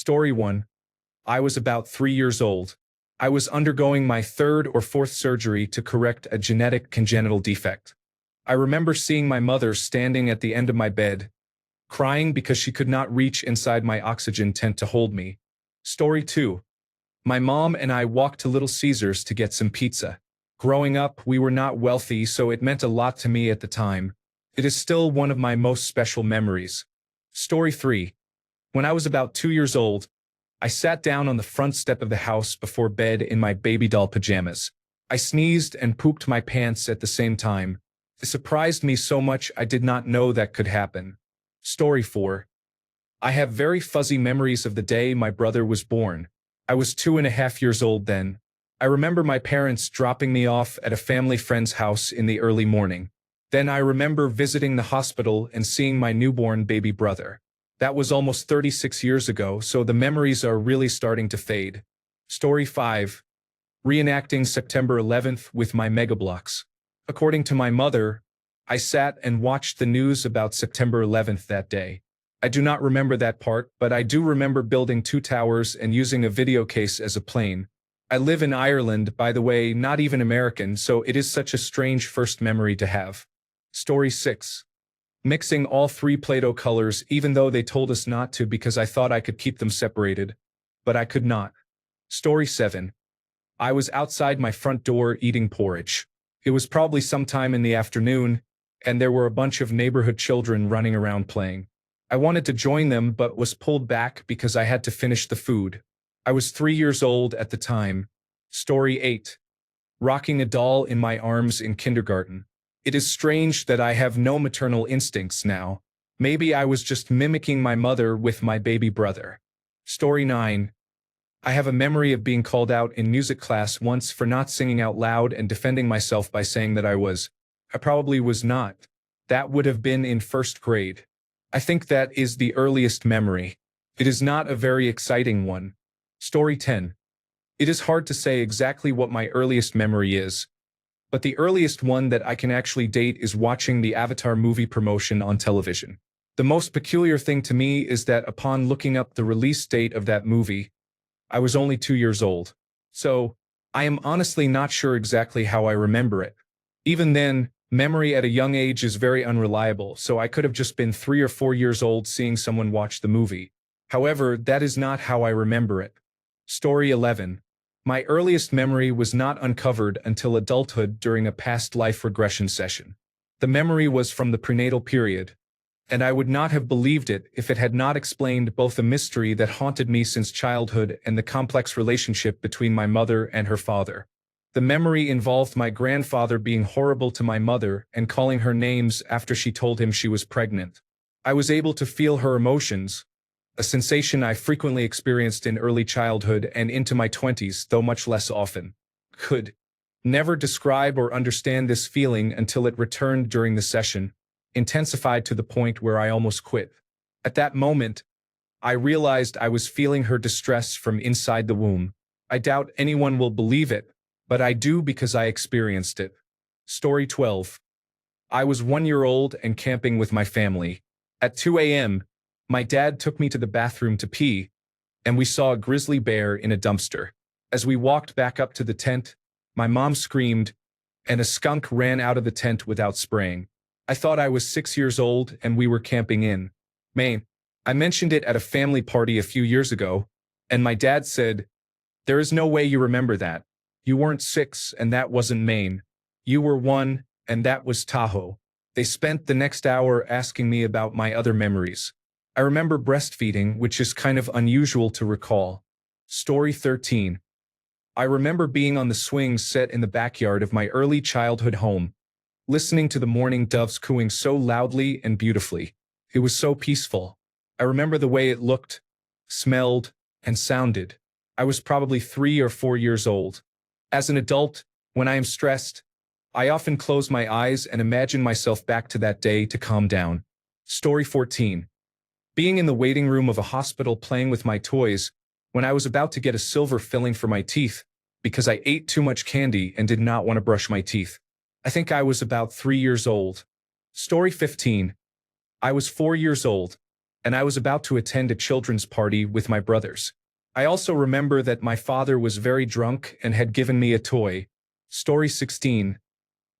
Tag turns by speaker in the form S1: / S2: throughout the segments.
S1: Story 1. I was about 3 years old. I was undergoing my third or fourth surgery to correct a genetic congenital defect. I remember seeing my mother standing at the end of my bed, crying because she could not reach inside my oxygen tent to hold me. Story 2. My mom and I walked to Little Caesars to get some pizza. Growing up, we were not wealthy, so it meant a lot to me at the time. It is still one of my most special memories. Story 3. When I was about 2 years old, I sat down on the front step of the house before bed in my baby doll pajamas. I sneezed and pooped my pants at the same time. It surprised me so much I did not know that could happen. Story 4. I have very fuzzy memories of the day my brother was born. I was 2.5 years old then. I remember my parents dropping me off at a family friend's house in the early morning. Then I remember visiting the hospital and seeing my newborn baby brother. That was almost 36 years ago, so the memories are really starting to fade. Story 5. Reenacting September 11th with my Megablocks. According to my mother, I sat and watched the news about September 11th that day. I do not remember that part, but I do remember building 2 towers and using a video case as a plane. I live in Ireland, by the way, not even American, so it is such a strange first memory to have. Story 6. Mixing all 3 Play-Doh colors even though they told us not to because I thought I could keep them separated. But I could not. Story 7. I was outside my front door eating porridge. It was probably sometime in the afternoon, and there were a bunch of neighborhood children running around playing. I wanted to join them but was pulled back because I had to finish the food. I was 3 years old at the time. Story 8. Rocking a doll in my arms in kindergarten. It is strange that I have no maternal instincts now. Maybe I was just mimicking my mother with my baby brother. Story 9. I have a memory of being called out in music class once for not singing out loud and defending myself by saying that I probably was not. That would have been in first grade. I think that is the earliest memory. It is not a very exciting one. Story 10. It is hard to say exactly what my earliest memory is, but the earliest one that I can actually date is watching the Avatar movie promotion on television. The most peculiar thing to me is that upon looking up the release date of that movie, I was only 2 years old. So, I am honestly not sure exactly how I remember it. Even then, memory at a young age is very unreliable, so I could have just been 3 or 4 years old seeing someone watch the movie. However, that is not how I remember it. Story 11. My earliest memory was not uncovered until adulthood during a past life regression session. The memory was from the prenatal period, and I would not have believed it if it had not explained both the mystery that haunted me since childhood and the complex relationship between my mother and her father. The memory involved my grandfather being horrible to my mother and calling her names after she told him she was pregnant. I was able to feel her emotions, a sensation I frequently experienced in early childhood and into my 20s, though much less often. Could never describe or understand this feeling until it returned during the session, intensified to the point where I almost quit. At that moment, I realized I was feeling her distress from inside the womb. I doubt anyone will believe it, but I do because I experienced it. Story 12. I was 1 year old and camping with my family. At 2 a.m., my dad took me to the bathroom to pee, and we saw a grizzly bear in a dumpster. As we walked back up to the tent, my mom screamed, and a skunk ran out of the tent without spraying. I thought I was 6 years old and we were camping in Maine. I mentioned it at a family party a few years ago, and my dad said, "There is no way you remember that. You weren't 6 and that wasn't Maine. You were 1 and that was Tahoe." They spent the next hour asking me about my other memories. I remember breastfeeding, which is kind of unusual to recall. Story 13. I remember being on the swing set in the backyard of my early childhood home, listening to the morning doves cooing so loudly and beautifully. It was so peaceful. I remember the way it looked, smelled, and sounded. I was probably 3 or 4 years old. As an adult, when I am stressed, I often close my eyes and imagine myself back to that day to calm down. Story 14. Being in the waiting room of a hospital playing with my toys when I was about to get a silver filling for my teeth because I ate too much candy and did not want to brush my teeth. I think I was about 3 years old. Story 15. I was 4 years old. and I was about to attend a children's party with my brothers. I also remember that my father was very drunk and had given me a toy. Story 16.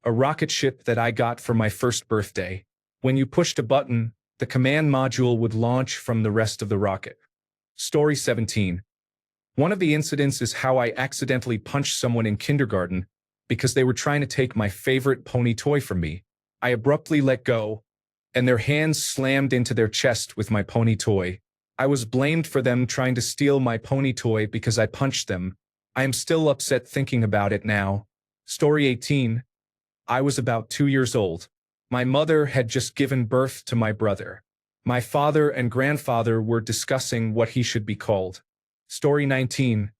S1: A rocket ship that I got for my first birthday. When you pushed a button, the command module would launch from the rest of the rocket. Story 17. One of the incidents is how I accidentally punched someone in kindergarten because they were trying to take my favorite pony toy from me. I abruptly let go, and their hands slammed into their chest with my pony toy. I was blamed for them trying to steal my pony toy because I punched them. I am still upset thinking about it now. Story 18. I was about 2 years old. My mother had just given birth to my brother. My father and grandfather were discussing what he should be called. Story 19.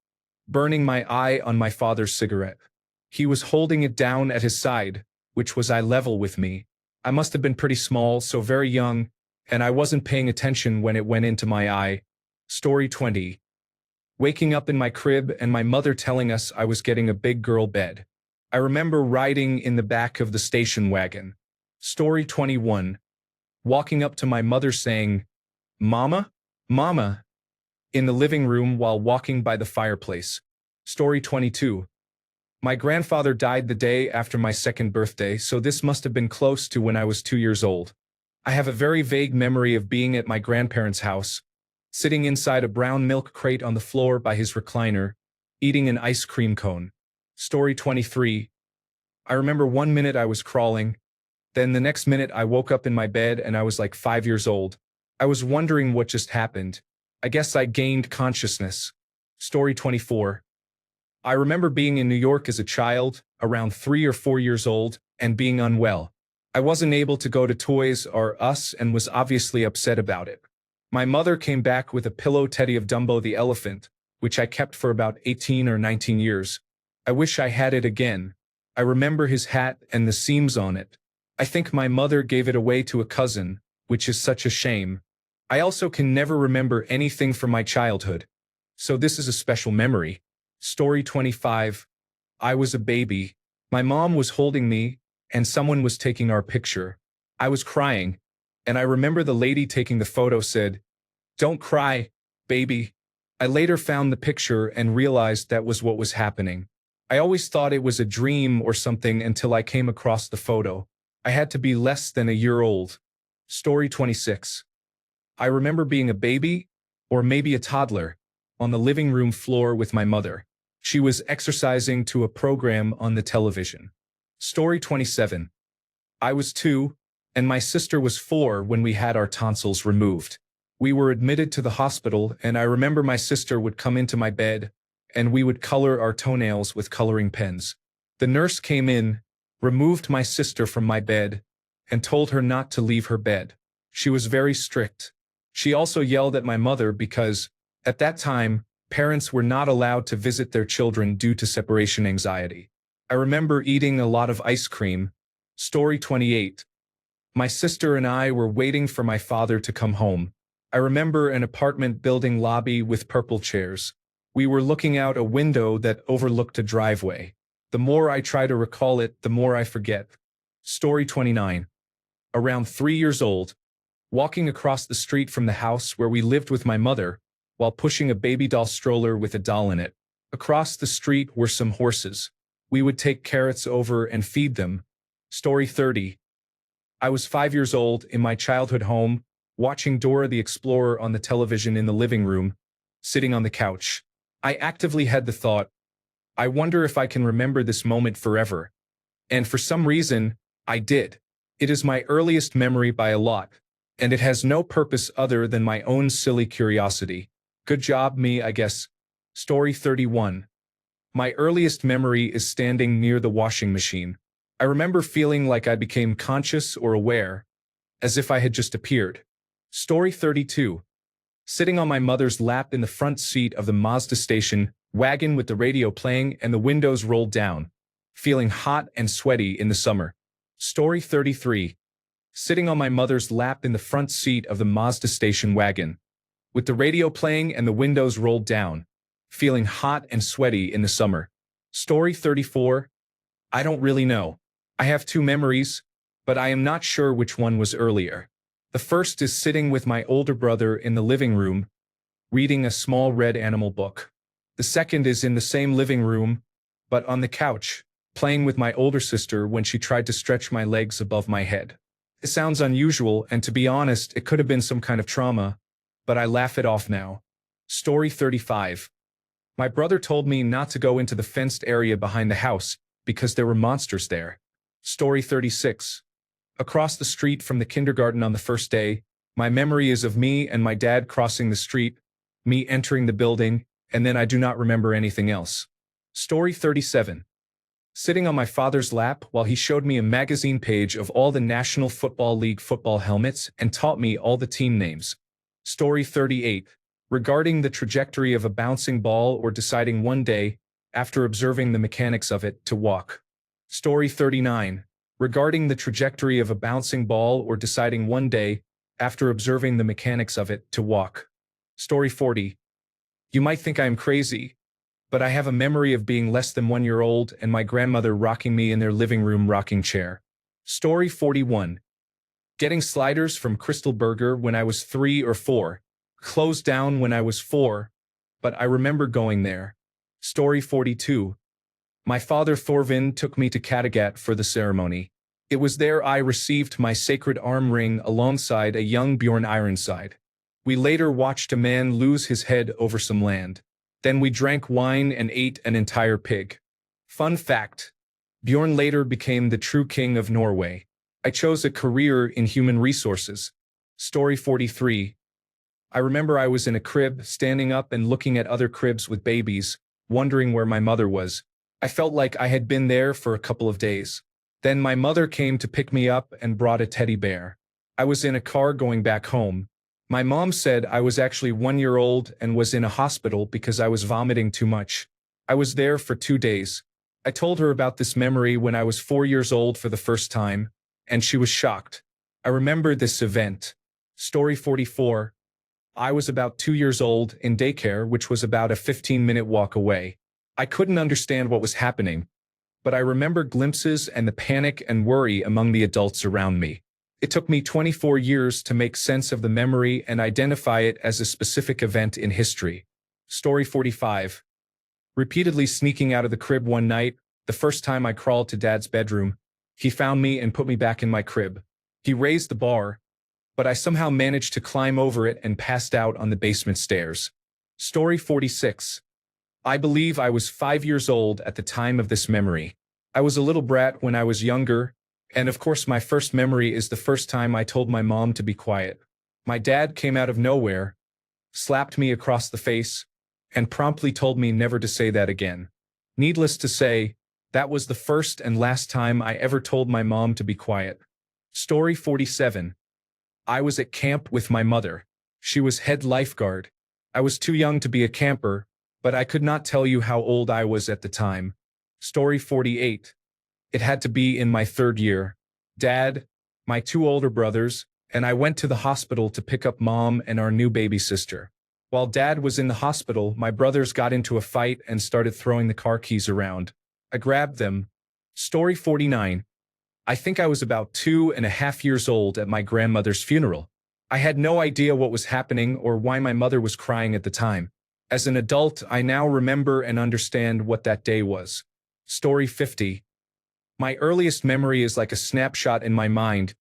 S1: Burning my eye on my father's cigarette. He was holding it down at his side, which was eye level with me. I must have been pretty small, so very young, and I wasn't paying attention when it went into my eye. Story 20. Waking up in my crib and my mother telling us I was getting a big girl bed. I remember riding in the back of the station wagon. Story 21. Walking up to my mother saying, "Mama? Mama," in the living room while walking by the fireplace. Story 22. My grandfather died the day after my second birthday, so this must have been close to when I was 2 years old. I have a very vague memory of being at my grandparents' house, sitting inside a brown milk crate on the floor by his recliner, eating an ice cream cone. Story 23. I remember 1 minute I was crawling, then the next minute I woke up in my bed and I was like 5 years old. I was wondering what just happened. I guess I gained consciousness. Story 24. I remember being in New York as a child, around 3 or 4 years old, and being unwell. I wasn't able to go to Toys R Us and was obviously upset about it. My mother came back with a pillow teddy of Dumbo the elephant, which I kept for about 18 or 19 years. I wish I had it again. I remember his hat and the seams on it. I think my mother gave it away to a cousin, which is such a shame. I also can never remember anything from my childhood. So this is a special memory. Story 25. I was a baby. My mom was holding me, and someone was taking our picture. I was crying, and I remember the lady taking the photo said, "Don't cry, baby." I later found the picture and realized that was what was happening. I always thought it was a dream or something until I came across the photo. I had to be less than a year old. Story 26. I remember being a baby, or maybe a toddler, on the living room floor with my mother. She was exercising to a program on the television. Story 27. I was 2, and my sister was 4 when we had our tonsils removed. We were admitted to the hospital, and I remember my sister would come into my bed, and we would color our toenails with coloring pens. The nurse came in, removed my sister from my bed, and told her not to leave her bed. She was very strict. She also yelled at my mother because, at that time, parents were not allowed to visit their children due to separation anxiety. I remember eating a lot of ice cream. Story 28. My sister and I were waiting for my father to come home. I remember an apartment building lobby with purple chairs. We were looking out a window that overlooked a driveway. The more I try to recall it, the more I forget. Story 29. Around 3 years old, walking across the street from the house where we lived with my mother, while pushing a baby doll stroller with a doll in it. Across the street were some horses. We would take carrots over and feed them. Story 30. I was 5 years old in my childhood home, watching Dora the Explorer on the television in the living room, sitting on the couch. I actively had the thought, I wonder if I can remember this moment forever. And for some reason, I did. It is my earliest memory by a lot, and it has no purpose other than my own silly curiosity. Good job, me, I guess. Story 31. My earliest memory is standing near the washing machine. I remember feeling like I became conscious or aware, as if I had just appeared. Story 32. Sitting on my mother's lap in the front seat of the Mazda station wagon with the radio playing and the windows rolled down, feeling hot and sweaty in the summer. Story 33. Sitting on my mother's lap in the front seat of the Mazda station wagon, with the radio playing and the windows rolled down, feeling hot and sweaty in the summer. Story 34. I don't really know. I have 2 memories, but I am not sure which one was earlier. The first is sitting with my older brother in the living room, reading a small red animal book. The second is in the same living room, but on the couch, playing with my older sister when she tried to stretch my legs above my head. It sounds unusual, and to be honest, it could have been some kind of trauma, but I laugh it off now. Story 35. My brother told me not to go into the fenced area behind the house because there were monsters there. Story 36. Across the street from the kindergarten on the first day, my memory is of me and my dad crossing the street, me entering the building, and then I do not remember anything else. Story 37. Sitting on my father's lap while he showed me a magazine page of all the National Football League football helmets and taught me all the team names. Story 38. Regarding the trajectory of a bouncing ball or deciding one day, after observing the mechanics of it, to walk. Story 39. Regarding the trajectory of a bouncing ball or deciding one day, after observing the mechanics of it, to walk. Story 40. You might think I am crazy, but I have a memory of being less than 1 year old and my grandmother rocking me in their living room rocking chair. Story 41. Getting sliders from Crystal Burger when I was 3 or 4. Closed down when I was 4, but I remember going there. Story 42. My father Thorvin took me to Kattegat for the ceremony. It was there I received my sacred arm ring alongside a young Bjorn Ironside. We later watched a man lose his head over some land. Then we drank wine and ate an entire pig. Fun fact: Bjorn later became the true king of Norway. I chose a career in human resources. Story 43. I remember I was in a crib, standing up and looking at other cribs with babies, wondering where my mother was. I felt like I had been there for a couple of days. Then my mother came to pick me up and brought a teddy bear. I was in a car going back home. My mom said I was actually 1 year old and was in a hospital because I was vomiting too much. I was there for 2 days. I told her about this memory when I was 4 years old for the first time, and she was shocked. I remember this event. Story 44. I was about 2 years old in daycare, which was about a 15-minute walk away. I couldn't understand what was happening, but I remember glimpses and the panic and worry among the adults around me. It took me 24 years to make sense of the memory and identify it as a specific event in history. Story 45. Repeatedly sneaking out of the crib one night, the first time I crawled to Dad's bedroom, he found me and put me back in my crib. He raised the bar, but I somehow managed to climb over it and passed out on the basement stairs. Story 46. I believe I was 5 years old at the time of this memory. I was a little brat when I was younger, and of course my first memory is the first time I told my mom to be quiet. My dad came out of nowhere, slapped me across the face, and promptly told me never to say that again. Needless to say, that was the first and last time I ever told my mom to be quiet. Story 47. I was at camp with my mother. She was head lifeguard. I was too young to be a camper, but I could not tell you how old I was at the time. Story 48. It had to be in my 3rd year. Dad, my 2 older brothers, and I went to the hospital to pick up Mom and our new baby sister. While Dad was in the hospital, my brothers got into a fight and started throwing the car keys around. I grabbed them. Story 49. I think I was about 2.5 years old at my grandmother's funeral. I had no idea what was happening or why my mother was crying at the time. As an adult, I now remember and understand what that day was. Story 50. My earliest memory is like a snapshot in my mind,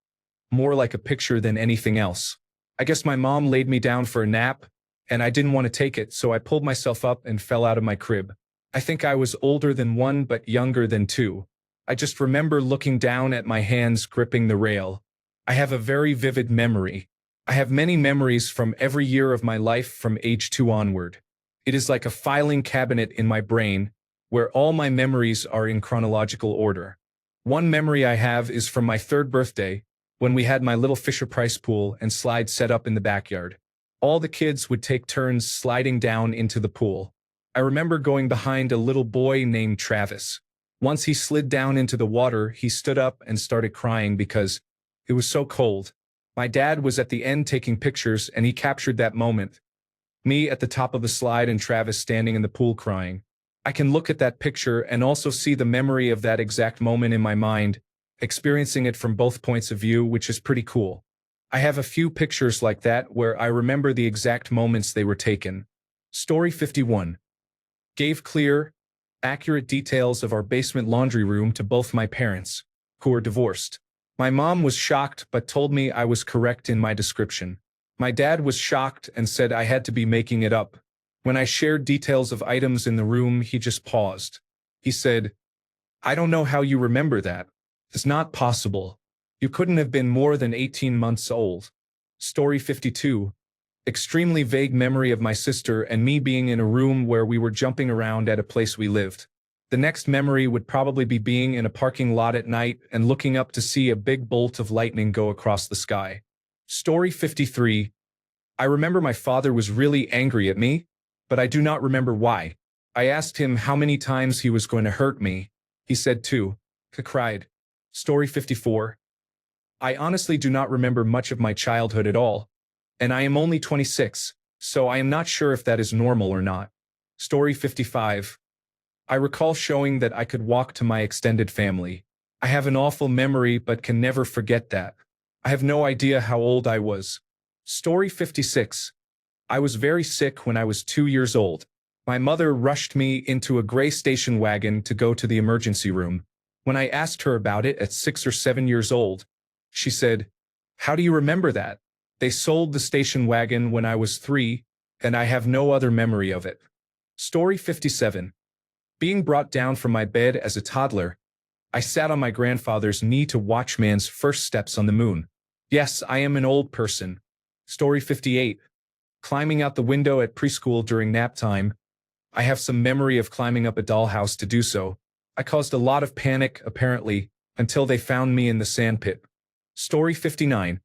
S1: more like a picture than anything else. I guess my mom laid me down for a nap, and I didn't want to take it, so I pulled myself up and fell out of my crib. I think I was older than 1 but younger than 2. I just remember looking down at my hands gripping the rail. I have a very vivid memory. I have many memories from every year of my life from age 2 onward. It is like a filing cabinet in my brain, where all my memories are in chronological order. One memory I have is from my 3rd birthday, when we had my little Fisher-Price pool and slide set up in the backyard. All the kids would take turns sliding down into the pool. I remember going behind a little boy named Travis. Once he slid down into the water, he stood up and started crying because it was so cold. My dad was at the end taking pictures, and he captured that moment. Me at the top of the slide and Travis standing in the pool crying. I can look at that picture and also see the memory of that exact moment in my mind, experiencing it from both points of view, which is pretty cool. I have a few pictures like that where I remember the exact moments they were taken. Story 51. Gave clear, accurate details of our basement laundry room to both my parents, who are divorced. My mom was shocked but told me I was correct in my description. My dad was shocked and said I had to be making it up. When I shared details of items in the room, he just paused. He said, "I don't know how you remember that. It's not possible. You couldn't have been more than 18 months old." Story 52. Extremely vague memory of my sister and me being in a room where we were jumping around at a place we lived. The next memory would probably be being in a parking lot at night and looking up to see a big bolt of lightning go across the sky. Story 53. I remember my father was really angry at me, but I do not remember why. I asked him how many times he was going to hurt me. He said 2. I cried. Story 54. I honestly do not remember much of my childhood at all, and I am only 26, so I am not sure if that is normal or not. Story 55. I recall showing that I could walk to my extended family. I have an awful memory but can never forget that. I have no idea how old I was. Story 56. I was very sick when I was 2 years old. My mother rushed me into a gray station wagon to go to the emergency room. When I asked her about it at 6 or 7 years old, she said, "How do you remember that? They sold the station wagon when I was 3, and I have no other memory of it." Story 57. Being brought down from my bed as a toddler, I sat on my grandfather's knee to watch man's first steps on the moon. Yes, I am an old person. Story 58. Climbing out the window at preschool during nap time. I have some memory of climbing up a dollhouse to do so. I caused a lot of panic, apparently, until they found me in the sandpit. Story 59.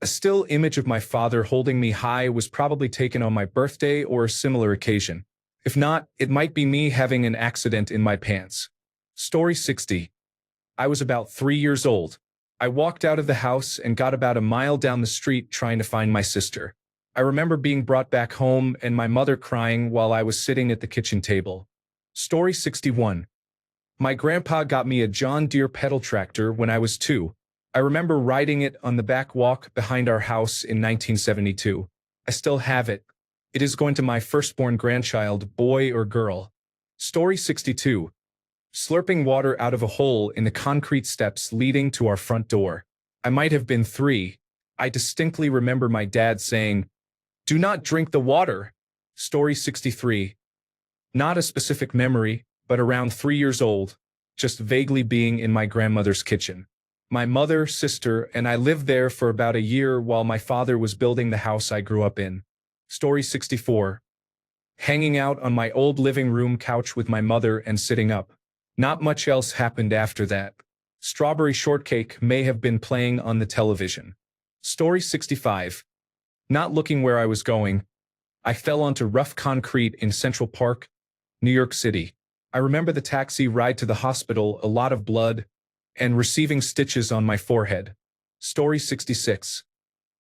S1: A still image of my father holding me high was probably taken on my birthday or a similar occasion. If not, it might be me having an accident in my pants. Story 60. I was about 3 years old. I walked out of the house and got about a mile down the street trying to find my sister. I remember being brought back home and my mother crying while I was sitting at the kitchen table. Story 61. My grandpa got me a John Deere pedal tractor when I was 2. I remember riding it on the back walk behind our house in 1972. I still have it. It is going to my firstborn grandchild, boy or girl. Story 62. Slurping water out of a hole in the concrete steps leading to our front door. I might have been 3. I distinctly remember my dad saying, "Do not drink the water." Story 63. Not a specific memory, but around 3 years old, just vaguely being in my grandmother's kitchen. My mother, sister, and I lived there for about a year while my father was building the house I grew up in. Story 64. Hanging out on my old living room couch with my mother and sitting up. Not much else happened after that. Strawberry shortcake may have been playing on the television. Story 65. Not looking where I was going, I fell onto rough concrete in Central Park, New York City. I remember the taxi ride to the hospital, a lot of blood, and receiving stitches on my forehead. Story 66.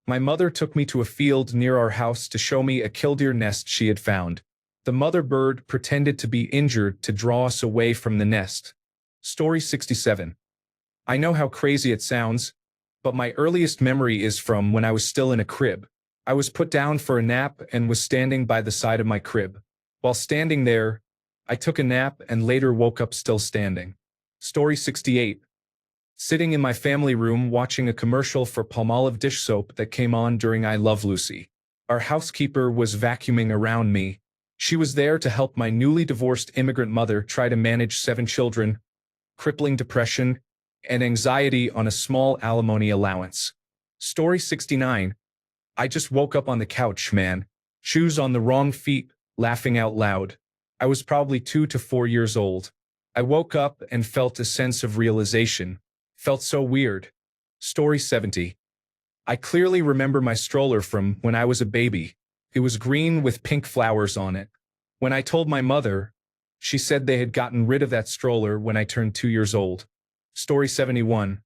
S1: My mother took me to a field near our house to show me a killdeer nest she had found. The mother bird pretended to be injured to draw us away from the nest. Story 67. I know how crazy it sounds, but my earliest memory is from when I was still in a crib. I was put down for a nap and was standing by the side of my crib. While standing there, I took a nap and later woke up still standing. Story 68. Sitting in my family room watching a commercial for Palmolive dish soap that came on during I Love Lucy. Our housekeeper was vacuuming around me. She was there to help my newly divorced immigrant mother try to manage 7 children, crippling depression, and anxiety on a small alimony allowance. Story 69. I just woke up on the couch, man. Shoes on the wrong feet, laughing out loud. I was probably 2 to 4 years old. I woke up and felt a sense of realization. Felt so weird. Story 70. I clearly remember my stroller from when I was a baby. It was green with pink flowers on it. When I told my mother, she said they had gotten rid of that stroller when I turned 2 years old. Story 71.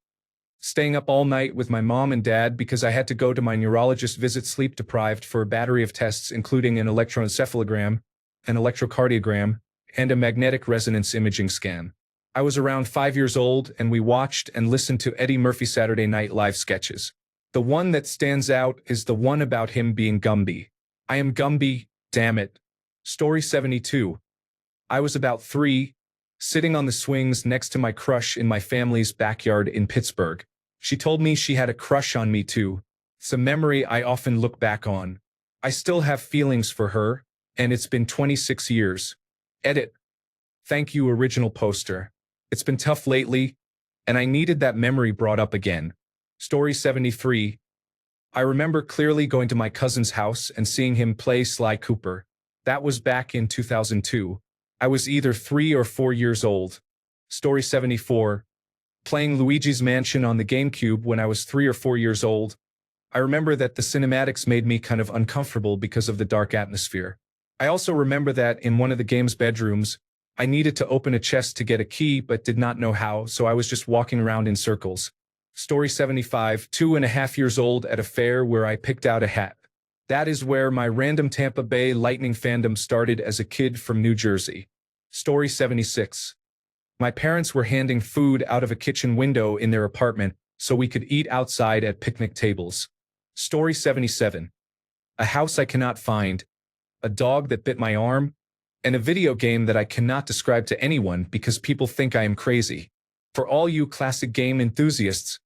S1: Staying up all night with my mom and dad because I had to go to my neurologist visit sleep deprived for a battery of tests including an electroencephalogram, an electrocardiogram, and a magnetic resonance imaging scan. I was around 5 years old and we watched and listened to Eddie Murphy Saturday Night Live sketches. The one that stands out is the one about him being Gumby. I am Gumby, damn it. Story 72. I was about 3, sitting on the swings next to my crush in my family's backyard in Pittsburgh. She told me she had a crush on me too. It's a memory I often look back on. I still have feelings for her, and it's been 26 years. Edit. Thank you, original poster. It's been tough lately, and I needed that memory brought up again. Story 73. I remember clearly going to my cousin's house and seeing him play Sly Cooper. That was back in 2002. I was either 3 or 4 years old. Story 74. Playing Luigi's Mansion on the GameCube when I was 3 or 4 years old. I remember that the cinematics made me kind of uncomfortable because of the dark atmosphere. I also remember that in one of the game's bedrooms, I needed to open a chest to get a key but did not know how, so I was just walking around in circles. Story 75, 2.5 years old at a fair where I picked out a hat. That is where my random Tampa Bay Lightning fandom started as a kid from New Jersey. Story 76. My parents were handing food out of a kitchen window in their apartment so we could eat outside at picnic tables. Story 77. A house I cannot find, a dog that bit my arm, and a video game that I cannot describe to anyone because people think I am crazy. For all you classic game enthusiasts,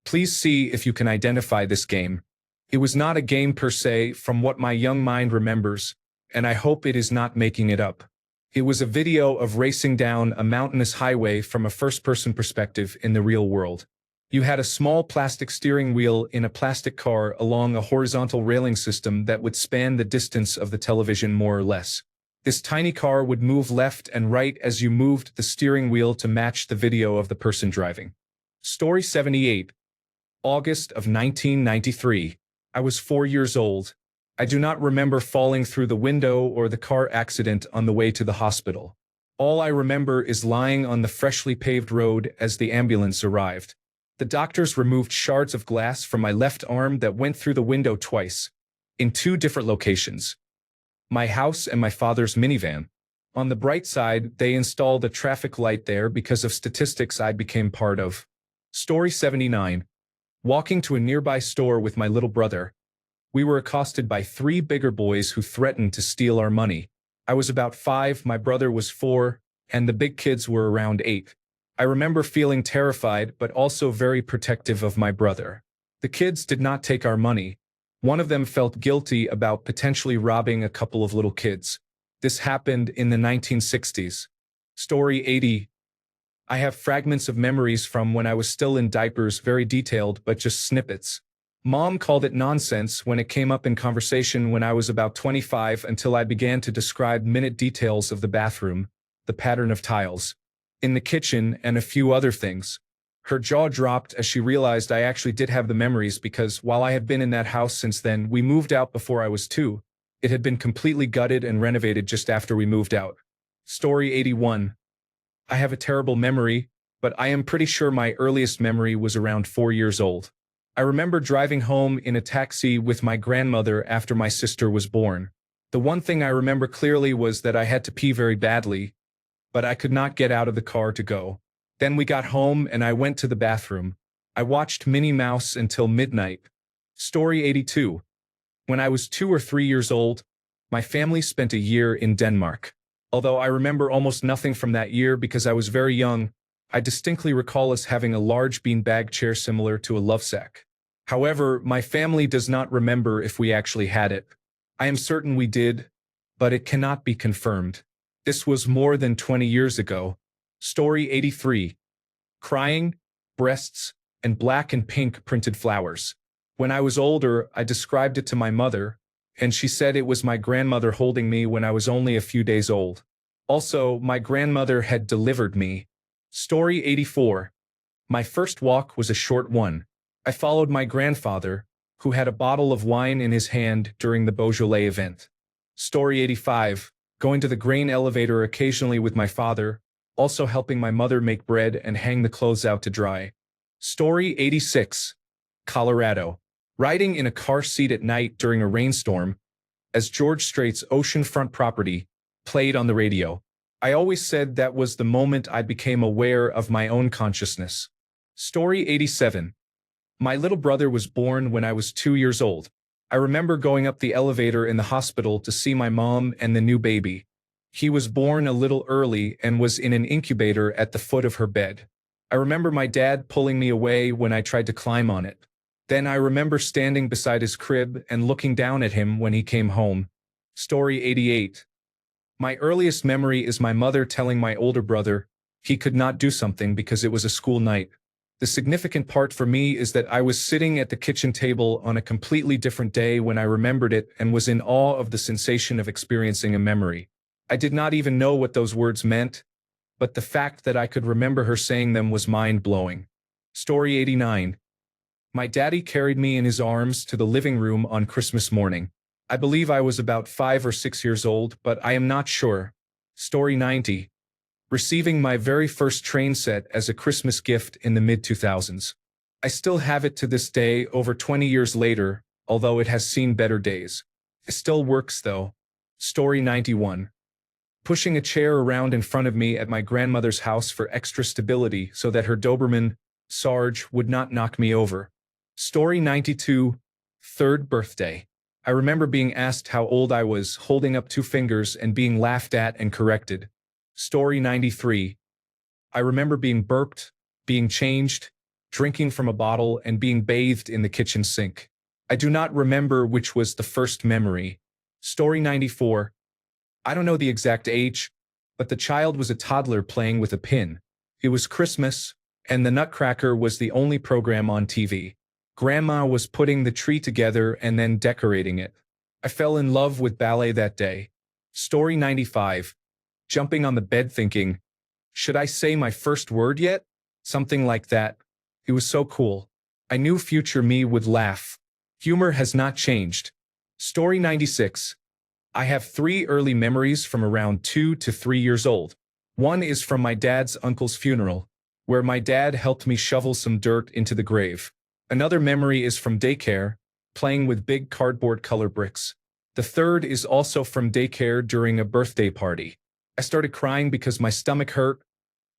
S1: please see if you can identify this game. It was not a game per se from what my young mind remembers, and I hope it is not making it up. It was a video of racing down a mountainous highway from a first-person perspective in the real world. You had a small plastic steering wheel in a plastic car along a horizontal railing system that would span the distance of the television more or less. This tiny car would move left and right as you moved the steering wheel to match the video of the person driving. Story 78. August of 1993. I was 4 years old. I do not remember falling through the window or the car accident on the way to the hospital. All I remember is lying on the freshly paved road as the ambulance arrived. The doctors removed shards of glass from my left arm that went through the window twice, in 2 different locations. My house and my father's minivan. On the bright side, they installed a traffic light there because of statistics I became part of. Story 79. Walking to a nearby store with my little brother, we were accosted by 3 bigger boys who threatened to steal our money. I was about 5, my brother was 4, and the big kids were around 8. I remember feeling terrified but also very protective of my brother. The kids did not take our money. One of them felt guilty about potentially robbing a couple of little kids. This happened in the 1960s. Story 80. I have fragments of memories from when I was still in diapers, very detailed, but just snippets. Mom called it nonsense when it came up in conversation when I was about 25 until I began to describe minute details of the bathroom, the pattern of tiles, in the kitchen, and a few other things. Her jaw dropped as she realized I actually did have the memories because while I had been in that house since then, we moved out before I was 2. It had been completely gutted and renovated just after we moved out. Story 81. I have a terrible memory, but I am pretty sure my earliest memory was around 4 years old. I remember driving home in a taxi with my grandmother after my sister was born. The one thing I remember clearly was that I had to pee very badly, but I could not get out of the car to go. Then we got home and I went to the bathroom. I watched Minnie Mouse until midnight. Story 82. When I was 2 or 3 years old, my family spent a year in Denmark. Although I remember almost nothing from that year because I was very young, I distinctly recall us having a large beanbag chair similar to a lovesack. However, my family does not remember if we actually had it. I am certain we did, but it cannot be confirmed. This was more than 20 years ago. Story 83. Crying, breasts, and black and pink printed flowers. When I was older, I described it to my mother, and she said it was my grandmother holding me when I was only a few days old. Also, my grandmother had delivered me. Story 84. My first walk was a short one. I followed my grandfather, who had a bottle of wine in his hand during the Beaujolais event. Story 85. Going to the grain elevator occasionally with my father, also helping my mother make bread and hang the clothes out to dry. Story 86. Colorado. Riding in a car seat at night during a rainstorm, as George Strait's oceanfront property played on the radio. I always said that was the moment I became aware of my own consciousness. Story 87. My little brother was born when I was 2 years old. I remember going up the elevator in the hospital to see my mom and the new baby. He was born a little early and was in an incubator at the foot of her bed. I remember my dad pulling me away when I tried to climb on it. Then I remember standing beside his crib and looking down at him when he came home. Story 88. My earliest memory is my mother telling my older brother he could not do something because it was a school night. The significant part for me is that I was sitting at the kitchen table on a completely different day when I remembered it and was in awe of the sensation of experiencing a memory. I did not even know what those words meant, but the fact that I could remember her saying them was mind-blowing. Story 89. My daddy carried me in his arms to the living room on Christmas morning. I believe I was about 5 or 6 years old, but I am not sure. Story 90. Receiving my very first train set as a Christmas gift in the mid-2000s. I still have it to this day, over 20 years later, although it has seen better days. It still works though. Story 91. Pushing a chair around in front of me at my grandmother's house for extra stability so that her Doberman, Sarge, would not knock me over. Story 92. Third birthday. I remember being asked how old I was, holding up 2 fingers and being laughed at and corrected. Story 93. I remember being burped, being changed, drinking from a bottle, and being bathed in the kitchen sink. I do not remember which was the first memory. Story 94. I don't know the exact age, but the child was a toddler playing with a pin. It was Christmas, and the Nutcracker was the only program on TV. Grandma was putting the tree together and then decorating it. I fell in love with ballet that day. Story 95. Jumping on the bed thinking, should I say my first word yet? Something like that. It was so cool. I knew future me would laugh. Humor has not changed. Story 96. I have 3 early memories from around 2 to 3 years old. One is from my dad's uncle's funeral, where my dad helped me shovel some dirt into the grave. Another memory is from daycare, playing with big cardboard color bricks. The third is also from daycare during a birthday party. I started crying because my stomach hurt,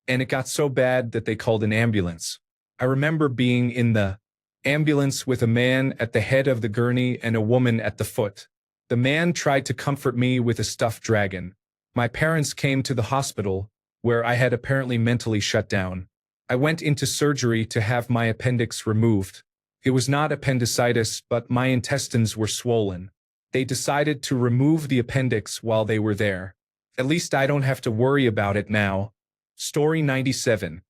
S1: and it got so bad that they called an ambulance. I remember being in the ambulance with a man at the head of the gurney and a woman at the foot. The man tried to comfort me with a stuffed dragon. My parents came to the hospital, where I had apparently mentally shut down. I went into surgery to have my appendix removed. It was not appendicitis, but my intestines were swollen. They decided to remove the appendix while they were there. At least I don't have to worry about it now. Story 97.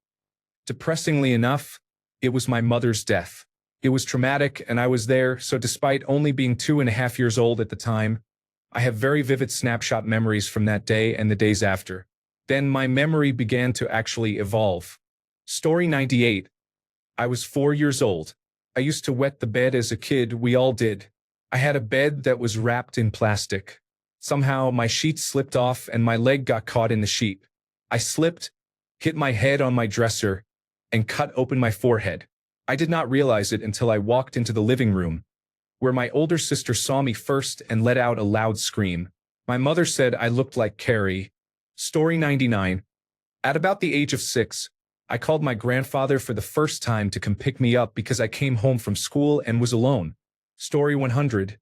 S1: Depressingly enough, it was my mother's death. It was traumatic and I was there, so despite only being 2.5 years old at the time, I have very vivid snapshot memories from that day and the days after. Then my memory began to actually evolve. Story 98. I was 4 years old. I used to wet the bed as a kid, we all did. I had a bed that was wrapped in plastic. Somehow my sheet slipped off and my leg got caught in the sheet. I slipped, hit my head on my dresser, and cut open my forehead. I did not realize it until I walked into the living room, where my older sister saw me first and let out a loud scream. My mother said I looked like Carrie. Story 99. At about the age of 6, I called my grandfather for the first time to come pick me up because I came home from school and was alone. Story 100.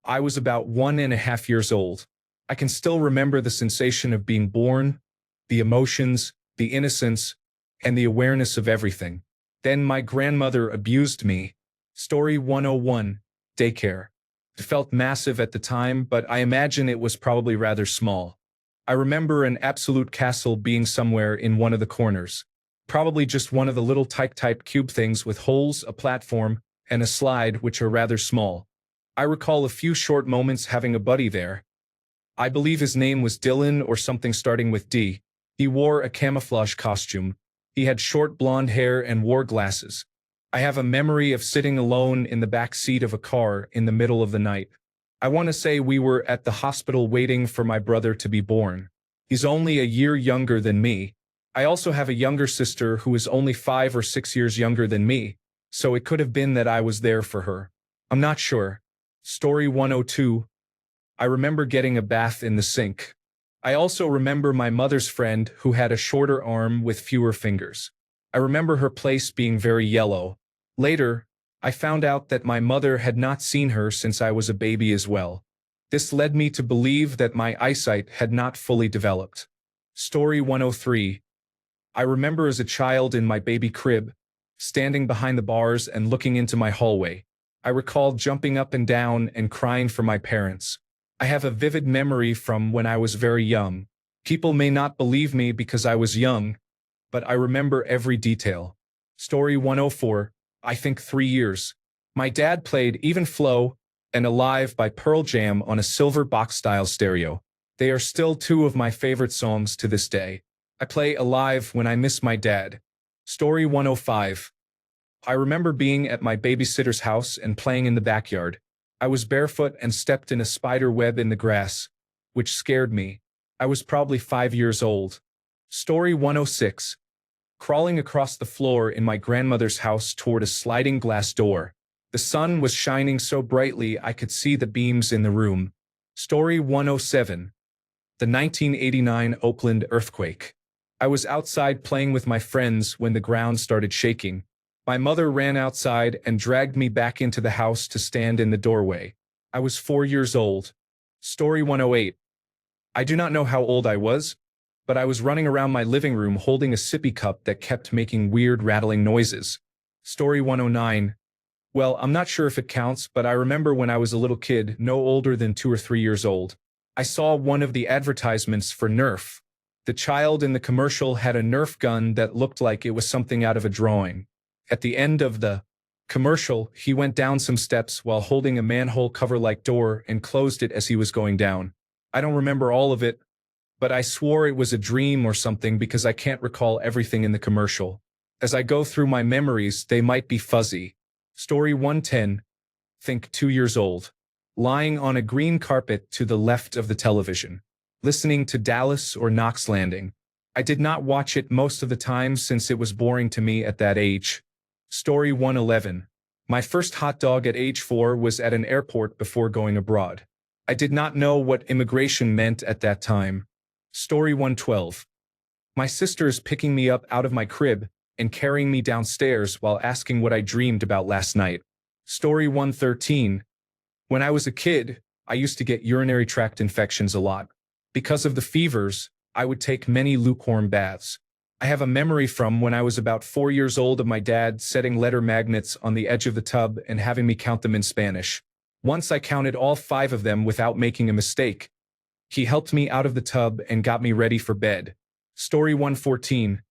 S1: I was about 1.5 years old. I can still remember the sensation of being born, the emotions, the innocence, and the awareness of everything. Then my grandmother abused me. Story 101. Daycare. It felt massive at the time, but I imagine it was probably rather small. I remember an absolute castle being somewhere in one of the corners. Probably just one of the little type cube things with holes, a platform, and a slide, which are rather small. I recall a few short moments having a buddy there. I believe his name was Dylan or something starting with D. He wore a camouflage costume. He had short blonde hair and wore glasses. I have a memory of sitting alone in the back seat of a car in the middle of the night. I want to say we were at the hospital waiting for my brother to be born. He's only a year younger than me. I also have a younger sister who is only 5 or 6 years younger than me, so it could have been that I was there for her. I'm not sure. Story 102. I remember getting a bath in the sink. I also remember my mother's friend who had a shorter arm with fewer fingers. I remember her place being very yellow. Later, I found out that my mother had not seen her since I was a baby as well. This led me to believe that my eyesight had not fully developed. Story 103. I remember as a child in my baby crib, standing behind the bars and looking into my hallway. I recall jumping up and down and crying for my parents. I have a vivid memory from when I was very young. People may not believe me because I was young, but I remember every detail. Story 104. I think 3 years. My dad played Even Flow and Alive by Pearl Jam on a silver box-style stereo. They are still two of my favorite songs to this day. I play Alive when I miss my dad. Story 105. I remember being at my babysitter's house and playing in the backyard. I was barefoot and stepped in a spider web in the grass, which scared me. I was probably 5 years old. Story 106. Crawling across the floor in my grandmother's house toward a sliding glass door. The sun was shining so brightly I could see the beams in the room. Story 107. The 1989 Oakland earthquake. I was outside playing with my friends when the ground started shaking. My mother ran outside and dragged me back into the house to stand in the doorway. I was 4 years old. Story 108. I do not know how old I was, but I was running around my living room holding a sippy cup that kept making weird rattling noises. Story 109. Well, I'm not sure if it counts, but I remember when I was a little kid, no older than 2 or 3 years old. I saw one of the advertisements for Nerf. The child in the commercial had a Nerf gun that looked like it was something out of a drawing. At the end of the commercial, he went down some steps while holding a manhole cover-like door and closed it as he was going down. I don't remember all of it, but I swore it was a dream or something because I can't recall everything in the commercial. As I go through my memories, they might be fuzzy. Story 110. Think 2 years old. Lying on a green carpet to the left of the television. Listening to Dallas or Knox Landing. I did not watch it most of the time since it was boring to me at that age. Story 111. My first hot dog at age 4 was at an airport before going abroad. I did not know what immigration meant at that time. Story 112. My sisters picking me up out of my crib and carrying me downstairs while asking what I dreamed about last night. Story 113. When I was a kid, I used to get urinary tract infections a lot. Because of the fevers, I would take many lukewarm baths. I have a memory from when I was about 4 years old of my dad setting letter magnets on the edge of the tub and having me count them in Spanish. Once I counted all 5 of them without making a mistake. He helped me out of the tub and got me ready for bed. Story 114.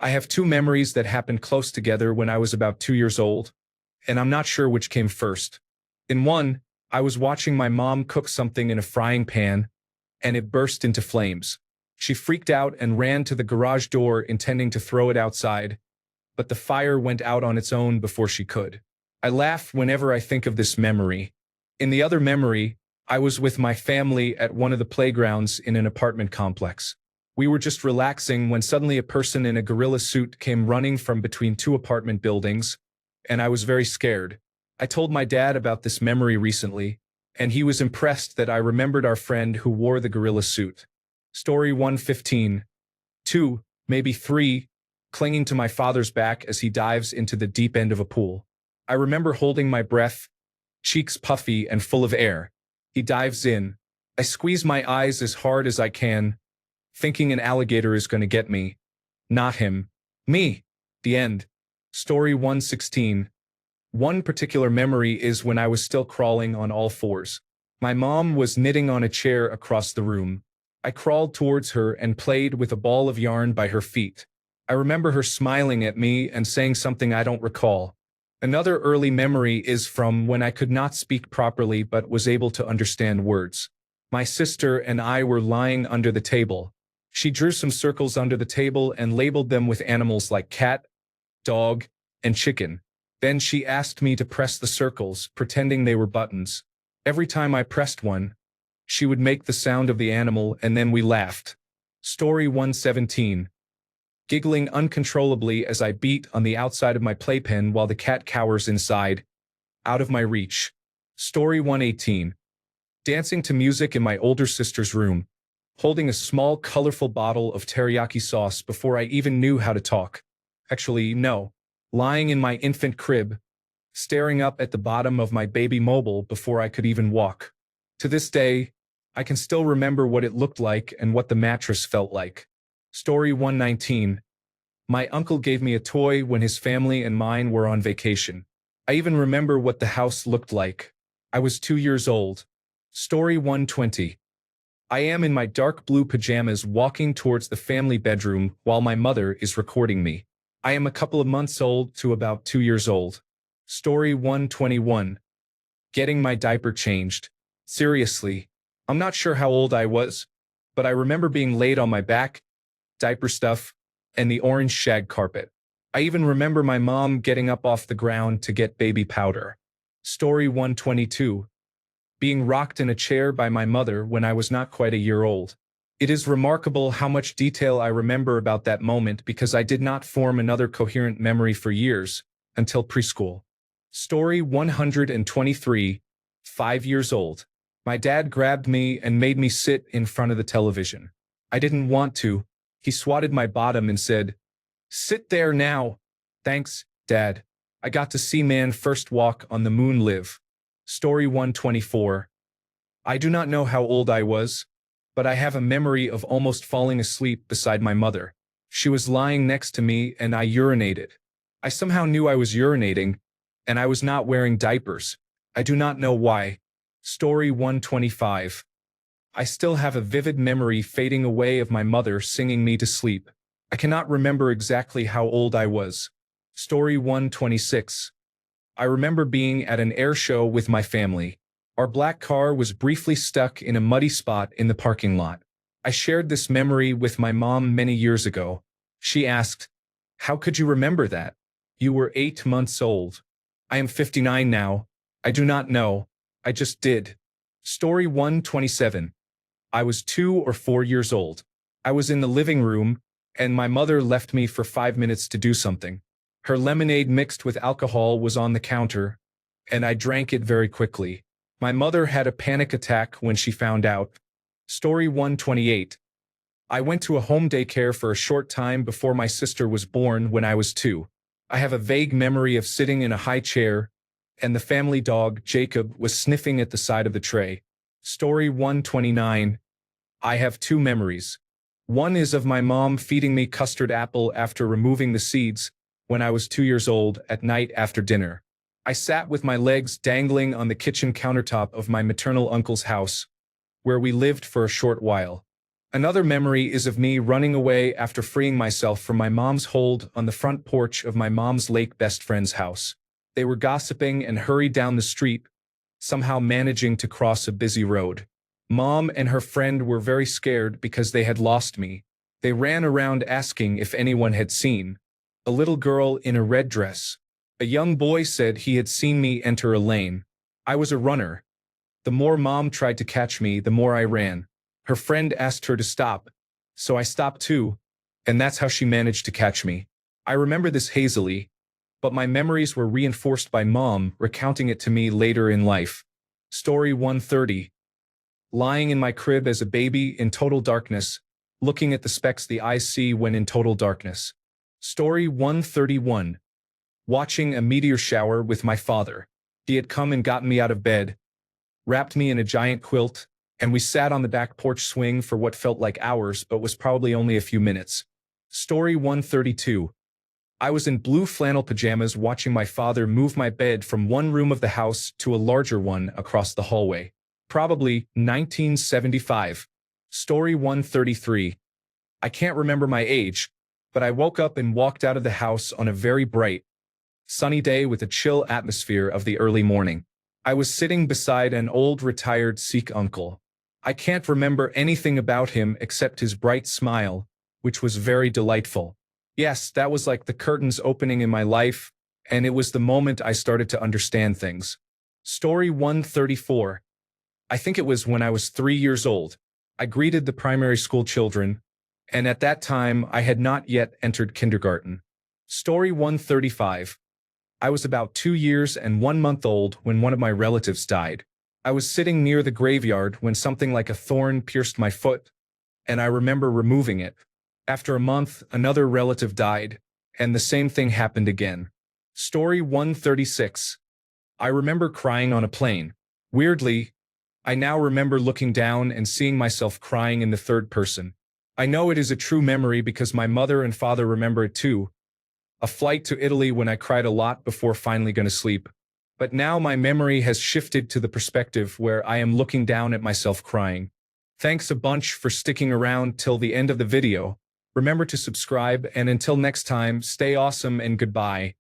S1: I have 2 memories that happened close together when I was about 2 years old, and I'm not sure which came first. In one, I was watching my mom cook something in a frying pan, and it burst into flames. She freaked out and ran to the garage door intending to throw it outside, but the fire went out on its own before she could. I laugh whenever I think of this memory. In the other memory, I was with my family at one of the playgrounds in an apartment complex. We were just relaxing when suddenly a person in a gorilla suit came running from between 2 apartment buildings, and I was very scared. I told my dad about this memory recently, and he was impressed that I remembered our friend who wore the gorilla suit. Story 115. 2, maybe 3, clinging to my father's back as he dives into the deep end of a pool. I remember holding my breath, cheeks puffy and full of air. He dives in. I squeeze my eyes as hard as I can, thinking an alligator is going to get me. Not him. Me. The end. Story 116. One particular memory is when I was still crawling on all 4s. My mom was knitting on a chair across the room. I crawled towards her and played with a ball of yarn by her feet. I remember her smiling at me and saying something I don't recall. Another early memory is from when I could not speak properly but was able to understand words. My sister and I were lying under the table. She drew some circles under the table and labeled them with animals like cat, dog, and chicken. Then she asked me to press the circles, pretending they were buttons. Every time I pressed one, she would make the sound of the animal and then we laughed. Story 117. Giggling uncontrollably as I beat on the outside of my playpen while the cat cowers inside, out of my reach. Story 118. Dancing to music in my older sister's room, holding a small colorful bottle of teriyaki sauce before I even knew how to talk. Actually, no. Lying in my infant crib, staring up at the bottom of my baby mobile before I could even walk. To this day, I can still remember what it looked like and what the mattress felt like. Story 119. My uncle gave me a toy when his family and mine were on vacation. I even remember what the house looked like. I was 2 years old. Story 120. I am in my dark blue pajamas walking towards the family bedroom while my mother is recording me. I am a couple of months old to about 2 years old. Story 121. Getting my diaper changed. Seriously, I'm not sure how old I was, but I remember being laid on my back, diaper stuff, and the orange shag carpet. I even remember my mom getting up off the ground to get baby powder. Story 122. Being rocked in a chair by my mother when I was not quite a year old. It is remarkable how much detail I remember about that moment because I did not form another coherent memory for years, until preschool. Story 123. 5 years old. My dad grabbed me and made me sit in front of the television. I didn't want to. He swatted my bottom and said, "Sit there now." Thanks, Dad. I got to see man first walk on the moon live. Story 124. I do not know how old I was, but I have a memory of almost falling asleep beside my mother. She was lying next to me and I urinated. I somehow knew I was urinating, and I was not wearing diapers. I do not know why. Story 125. I still have a vivid memory fading away of my mother singing me to sleep. I cannot remember exactly how old I was. Story 126. I remember being at an air show with my family. Our black car was briefly stuck in a muddy spot in the parking lot. I shared this memory with my mom many years ago. She asked, "How could you remember that? You were 8 months old." I am 59 now. I do not know. I just did. Story 127. I was 2 or 4 years old. I was in the living room, and my mother left me for 5 minutes to do something. Her lemonade mixed with alcohol was on the counter, and I drank it very quickly. My mother had a panic attack when she found out. Story 128. I went to a home daycare for a short time before my sister was born when I was 2. I have a vague memory of sitting in a high chair, and the family dog, Jacob, was sniffing at the side of the tray. Story 129. I have 2 memories. One is of my mom feeding me custard apple after removing the seeds when I was 2 years old at night after dinner. I sat with my legs dangling on the kitchen countertop of my maternal uncle's house, where we lived for a short while. Another memory is of me running away after freeing myself from my mom's hold on the front porch of my mom's late best friend's house. They were gossiping and hurried down the street, somehow managing to cross a busy road. Mom and her friend were very scared because they had lost me. They ran around asking if anyone had seen a little girl in a red dress. A young boy said he had seen me enter a lane. I was a runner. The more Mom tried to catch me, the more I ran. Her friend asked her to stop, so I stopped too, and that's how she managed to catch me. I remember this hazily, but my memories were reinforced by Mom recounting it to me later in life. Story 130. Lying in my crib as a baby in total darkness, looking at the specks the eyes see when in total darkness. Story 131. Watching a meteor shower with my father. He had come and gotten me out of bed, wrapped me in a giant quilt, and we sat on the back porch swing for what felt like hours but was probably only a few minutes. Story 132. I was in blue flannel pajamas watching my father move my bed from one room of the house to a larger one across the hallway. Probably 1975. Story 133. I can't remember my age, but I woke up and walked out of the house on a very bright, sunny day with a chill atmosphere of the early morning. I was sitting beside an old retired Sikh uncle. I can't remember anything about him except his bright smile, which was very delightful. Yes, that was like the curtains opening in my life, and it was the moment I started to understand things. Story 134. I think it was when I was 3 years old. I greeted the primary school children, and at that time I had not yet entered kindergarten. Story 135. I was about 2 years and 1 month old when one of my relatives died. I was sitting near the graveyard when something like a thorn pierced my foot, and I remember removing it. After a month, another relative died, and the same thing happened again. Story 136. I remember crying on a plane. Weirdly, I now remember looking down and seeing myself crying in the third person. I know it is a true memory because my mother and father remember it too. A flight to Italy when I cried a lot before finally going to sleep. But now my memory has shifted to the perspective where I am looking down at myself crying. Thanks a bunch for sticking around till the end of the video. Remember to subscribe, and until next time, stay awesome and goodbye.